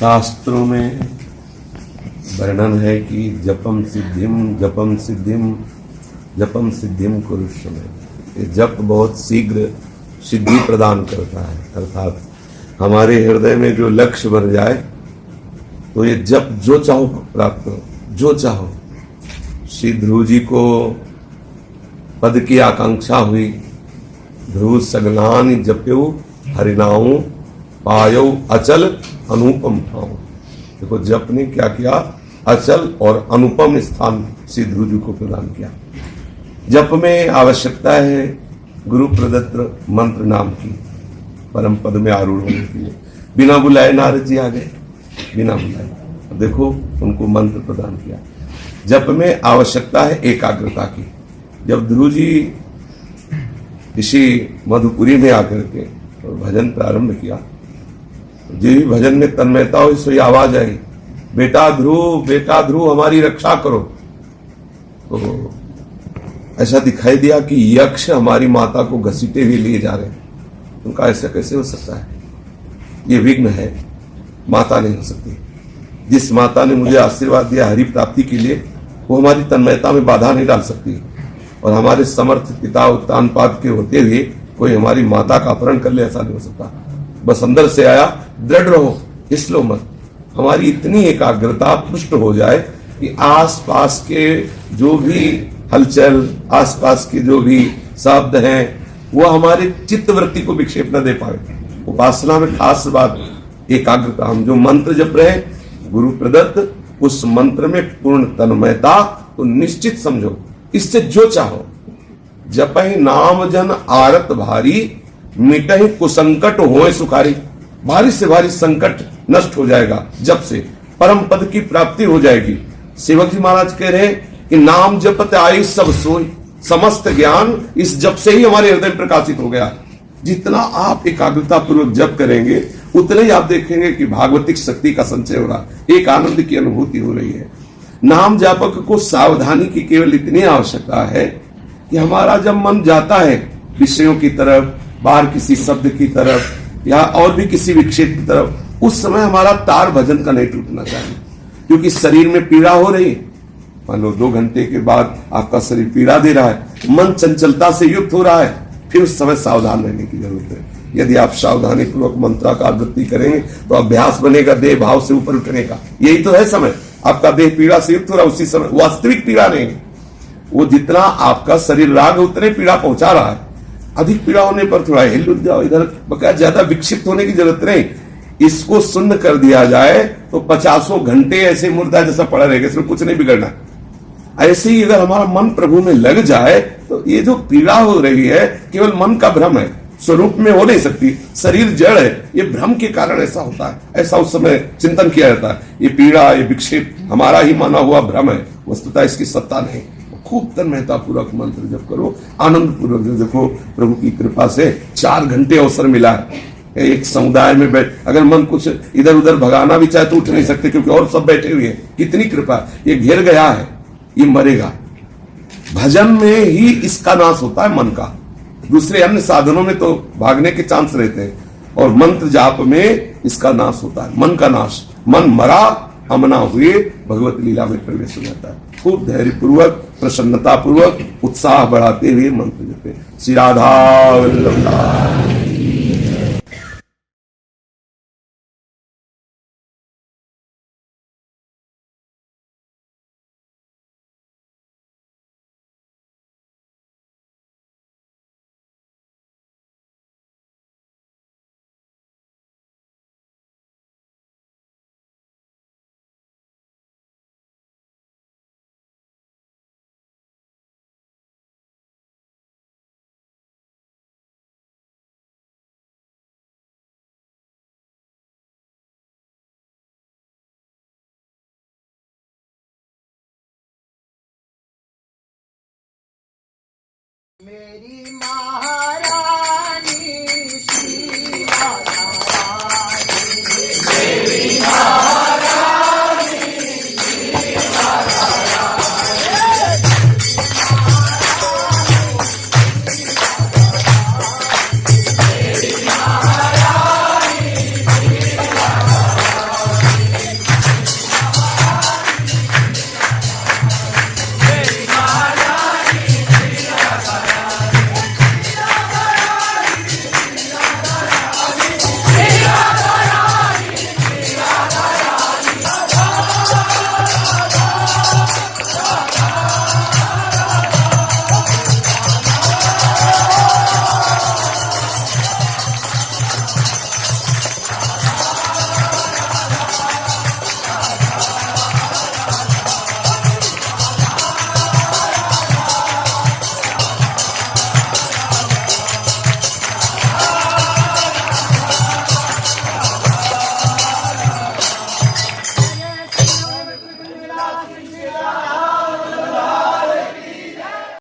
शास्त्रों में वर्णन है कि जपम सिद्धिम कुरुष्व में, ये जप बहुत शीघ्र सिद्धि प्रदान करता है। अर्थात हमारे हृदय में जो लक्ष्य बन जाए तो ये जप जो चाहो प्राप्त करो, जो चाहो। श्री ध्रुव जी को पद की आकांक्षा हुई, ध्रुव सगलान जप्यो हरिनाऊ पायो अचल अनुपम ठाऊ। देखो जप ने क्या किया, अचल और अनुपम स्थान श्री ध्रुव जी को प्रदान किया। जप में आवश्यकता है गुरु प्रदत्त मंत्र नाम की, परम पद में आरूढ़ होने के लिए। बिना बुलाए नारद जी आ गए, बिना बुलाए, देखो उनको मंत्र प्रदान किया। जप में आवश्यकता है एकाग्रता की। जब ध्रुव जी ऋषि मधुपुरी में आकर के भजन प्रारंभ किया, जी भजन में तन्मयता हुई, सोई आवाज आई, बेटा ध्रुव हमारी रक्षा करो। तो ऐसा दिखाई दिया कि यक्ष हमारी माता को घसीटे हुए लिए जा रहे हैं। उनका ऐसा कैसे हो सकता है, ये विघ्न है, माता नहीं हो सकती। जिस माता ने मुझे आशीर्वाद दिया हरि प्राप्ति के लिए, वो हमारी तन्मयता में बाधा नहीं डाल सकती। और हमारे समर्थ पिता उत्तानपाद के होते हुए कोई हमारी माता का अपहरण कर ले, ऐसा नहीं हो सकता। बस अंदर से आया, दृढ़ रहो, फिसलो मत। हमारी इतनी एकाग्रता पुष्ट हो जाए कि आसपास के जो भी हलचल, आसपास के जो भी शब्द हैं, वो हमारे चित्त वृत्ति को विक्षेप न दे पाए। उपासना में खास बात एकाग्रता। हम जो मंत्र जप रहे हैं गुरु प्रदत्त, उस मंत्र में पूर्ण तन्मयता, तो निश्चित समझो इससे जो चाहो। जपहि नाम जन आरत भारी, मिटहि कुसंकट होए सुखारी। भारी से भारी संकट नष्ट हो जाएगा, जप से परम पद की प्राप्ति हो जाएगी। सेवक जी महाराज कह रहे हैं कि नाम जपत आई सब सोई, समस्त ज्ञान इस जप से ही हमारे हृदय में प्रकाशित हो गया। जितना आप एकाग्रता पूर्वक जप करेंगे, उतने ही आप देखेंगे कि भागवतिक शक्ति का संचय हो रहा, एक आनंद की अनुभूति हो रही है। नाम जापक को सावधानी की केवल इतनी आवश्यकता है कि हमारा जब मन जाता है विषयों की तरफ, बाहर किसी शब्द की तरफ या और भी किसी विक्षेप की तरफ, उस समय हमारा तार भजन का नहीं टूटना चाहिए। क्योंकि शरीर में पीड़ा हो रही है, मान लो 2 घंटे के बाद आपका शरीर पीड़ा दे रहा है, मन चंचलता से युक्त हो रहा है, फिर उस समय सावधान रहने की जरूरत है। यदि आप सावधानी पूर्वक मंत्राकार वृत्ति करेंगे तो अभ्यास बनेगा देह भाव से ऊपर उठने का। यही तो है समय, आपका देह पीड़ा से युक्त हो रहा है, उसी समय वास्तविक पीड़ा नहीं। वो जितना आपका शरीर राग उतने पीड़ा पहुंचा रहा है। अधिक पीड़ा होने पर थोड़ा हिल उठ जाओ इधर, बकाया ज्यादा विक्षिप्त होने की जरूरत नहीं। इसको शून्य कर दिया जाए तो 50 घंटे ऐसे मुर्दा जैसा पड़ा रहेगा, इसमें कुछ नहीं बिगड़ना। ऐसे ही अगर हमारा मन प्रभु में लग जाए तो ये जो पीड़ा हो रही है केवल मन का भ्रम है, स्वरूप में हो नहीं सकती। शरीर जड़ है, ये भ्रम के कारण ऐसा होता है, ऐसा उस समय चिंतन किया जाता है। ये पीड़ा, ये विक्षेप हमारा ही माना हुआ भ्रम है, वस्तुतः इसकी सत्ता नहीं। खूब तन्मयता पूर्वक मंत्र जप करो, आनंद पूर्वक। देखो प्रभु की कृपा से 4 घंटे अवसर मिला है। एक समुदाय में बैठ, अगर मन कुछ इधर उधर भगाना भी चाहे तो उठ नहीं सकते, क्योंकि और सब बैठे हुए हैं। कितनी कृपा, ये घेर गया है, ये मरेगा। भजन में ही इसका नाश होता है मन का, दूसरे अन्य साधनों में तो भागने के चांस रहते हैं, और मंत्र जाप में इसका नाश होता है, मन का नाश। मन मरा अमना हुए भगवत लीला में प्रवेश हो जाता है। खूब धैर्य पूर्वक, प्रसन्नता पूर्वक, उत्साह बढ़ाते हुए मंत्र जपे। श्री राधा वल्लभ। मेरी माँ